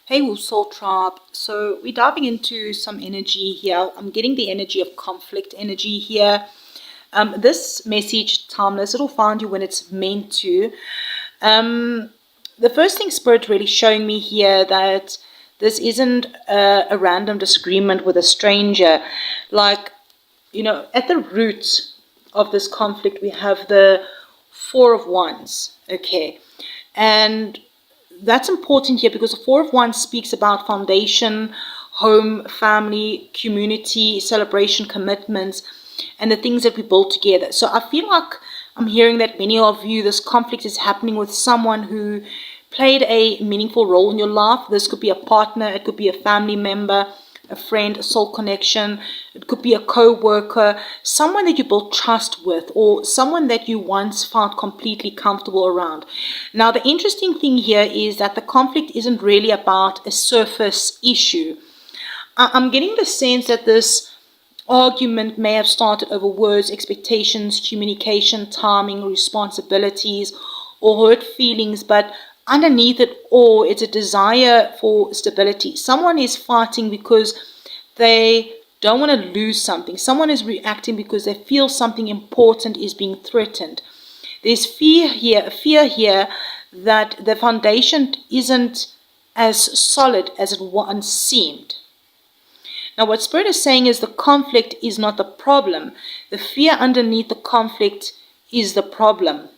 Hey Soul Tribe, so we're diving into some energy here. I'm getting the energy of conflict energy here. This message, timeless, it'll find you when it's meant to. The first thing Spirit really showing me here that this isn't a random disagreement with a stranger. Like, you know, at the root of this conflict, we have the Four of Wands, okay? And that's important here because the Four of Wands speaks about foundation, home, family, community, celebration, commitments, and the things that we build together. So I feel like I'm hearing that many of you, this conflict is happening with someone who played a meaningful role in your life. This could be a partner, it could be a family member, a friend, a soul connection. It could be a co-worker, someone that you built trust with, or someone that you once felt completely comfortable around. Now, the interesting thing here is that the conflict isn't really about a surface issue. I'm getting the sense that this argument may have started over words, expectations, communication, timing, responsibilities, or hurt feelings, but underneath it all, it's a desire for stability. Someone is fighting because they don't want to lose something. Someone is reacting because they feel something important is being threatened. There's fear here that the foundation isn't as solid as it once seemed. Now, what Spirit is saying is the conflict is not the problem. The fear underneath the conflict is the problem.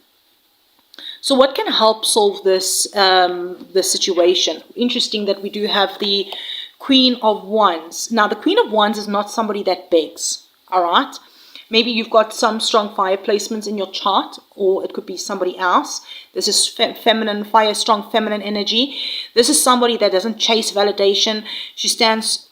So what can help solve this situation? Interesting that we do have the Queen of Wands. Now, the Queen of Wands is not somebody that begs, all right? Maybe you've got some strong fire placements in your chart, or it could be somebody else. This is feminine fire, strong feminine energy. This is somebody that doesn't chase validation. She stands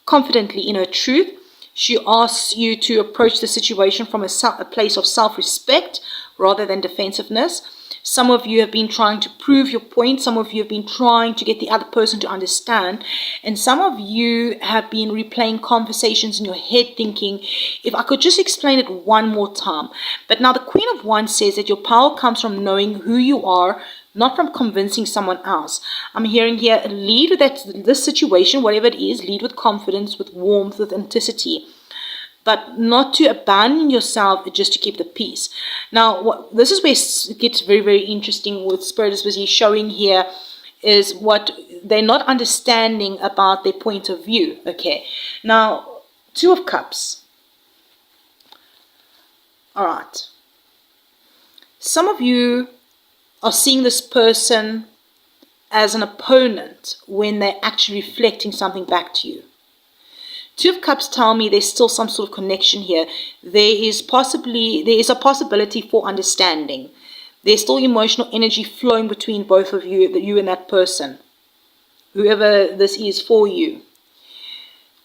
confidently in her truth. She asks you to approach the situation from a place of self-respect rather than defensiveness. Some of you have been trying to prove your point. Some of you have been trying to get the other person to understand. And some of you have been replaying conversations in your head thinking, if I could just explain it one more time. But now the Queen of Wands says that your power comes from knowing who you are, not from convincing someone else. I'm hearing here, lead with this situation, whatever it is, lead with confidence, with warmth, with authenticity, but not to abandon yourself just to keep the peace. Now, this is where it gets very, very interesting with Spirit is busy showing here is what they're not understanding about their point of view. Okay, now, Two of Cups. All right. Some of you are seeing this person as an opponent when they're actually reflecting something back to you. Two of Cups tell me there's still some sort of connection here. There is a possibility for understanding. There's still emotional energy flowing between both of you, you and that person, whoever this is for you.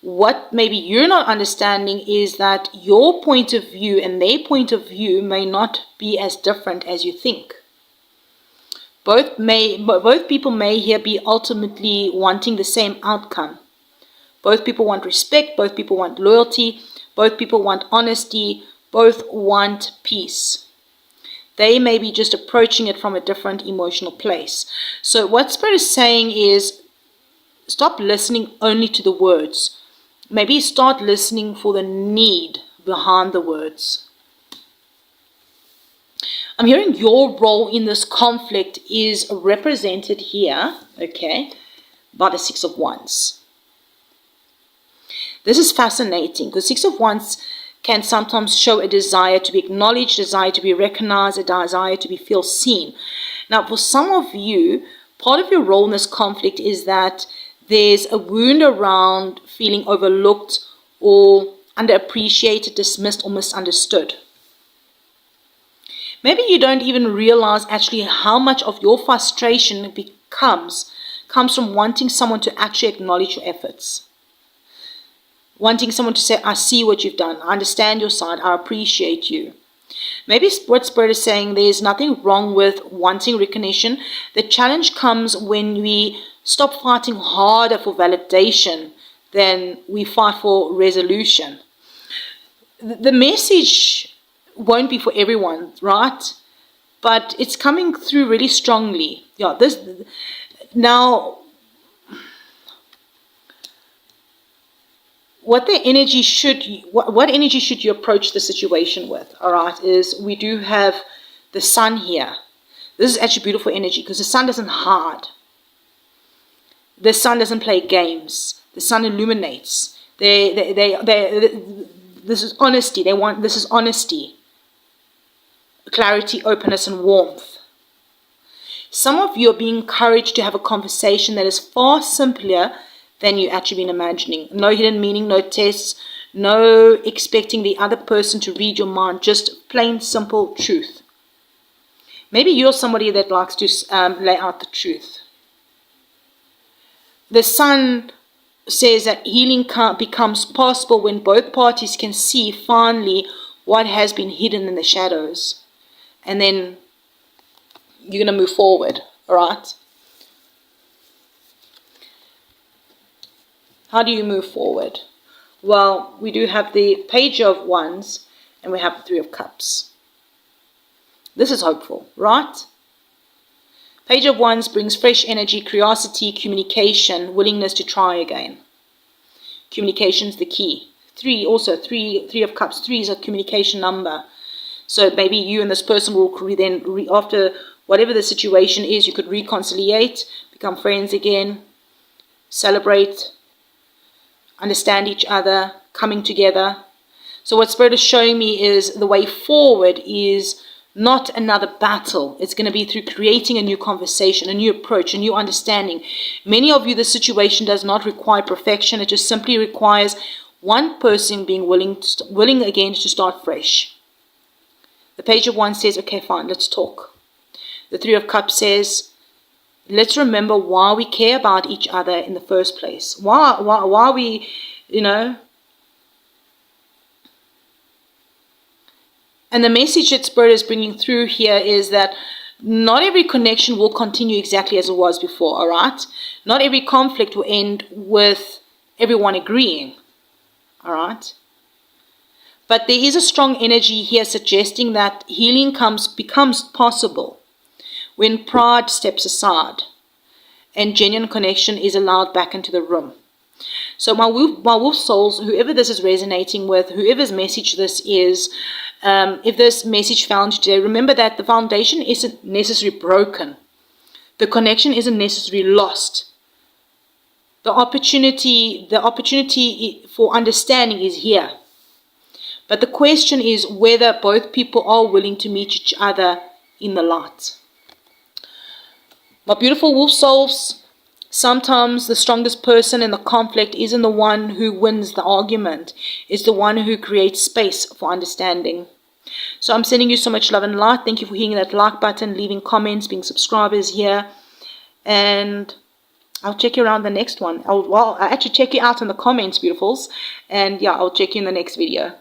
What maybe you're not understanding is that your point of view and their point of view may not be as different as you think. Both people may here be ultimately wanting the same outcome. Both people want respect, both people want loyalty, both people want honesty, both want peace. They may be just approaching it from a different emotional place. So what Spirit is saying is stop listening only to the words. Maybe start listening for the need behind the words. I'm hearing your role in this conflict is represented here, okay, by the Six of Wands. This is fascinating because Six of Wands can sometimes show a desire to be acknowledged, desire to be recognized, a desire to feel seen. Now, for some of you, part of your role in this conflict is that there's a wound around feeling overlooked or underappreciated, dismissed, or misunderstood. Maybe you don't even realize actually how much of your frustration comes from wanting someone to actually acknowledge your efforts. Wanting someone to say, I see what you've done. I understand your side. I appreciate you. Maybe what Spirit is saying, there's nothing wrong with wanting recognition. The challenge comes when we stop fighting harder for validation than we fight for resolution. The message won't be for everyone, right? But it's coming through really strongly. Yeah, now what energy should you approach the situation with? All right, is we do have the sun here. This is actually beautiful energy because the sun doesn't hide. The sun doesn't play games. The sun illuminates. This is honesty. This is honesty, clarity, openness, and warmth. Some of you are being encouraged to have a conversation that is far simpler than you actually been imagining. No hidden meaning, no tests, no expecting the other person to read your mind, just plain simple truth. Maybe you're somebody that likes to lay out the truth. The sun says that healing becomes possible when both parties can see finally what has been hidden in the shadows. And then you're going to move forward, all right? How do you move forward? Well, we do have the Page of Wands and we have the Three of Cups. This is hopeful, right? Page of Wands brings fresh energy, curiosity, communication, willingness to try again. Communication is the key. Three of Cups. 3 is a communication number. So maybe you and this person will then, after whatever the situation is, you could reconciliate, become friends again, celebrate, understand each other, coming together. So what Spirit is showing me is the way forward is not another battle. It's going to be through creating a new conversation, a new approach, a new understanding. Many of you, the situation does not require perfection. It just simply requires one person being willing again to start fresh. The Page of Wands says, okay, fine, let's talk. The Three of Cups says, let's remember why we care about each other in the first place. Why we, And the message that Spirit is bringing through here is that not every connection will continue exactly as it was before, all right? Not every conflict will end with everyone agreeing, all right? But there is a strong energy here suggesting that healing becomes possible when pride steps aside and genuine connection is allowed back into the room. So my wolf souls, whoever this is resonating with, whoever's message this is, if this message found you today, remember that the foundation isn't necessarily broken. The connection isn't necessarily lost. The opportunity for understanding is here. But the question is whether both people are willing to meet each other in the light. My beautiful wolf souls, sometimes the strongest person in the conflict isn't the one who wins the argument. It's the one who creates space for understanding. So I'm sending you so much love and light. Thank you for hitting that like button, leaving comments, being subscribers here. And I'll check you around the next one. I'll actually check you out in the comments, beautifuls. And yeah, I'll check you in the next video.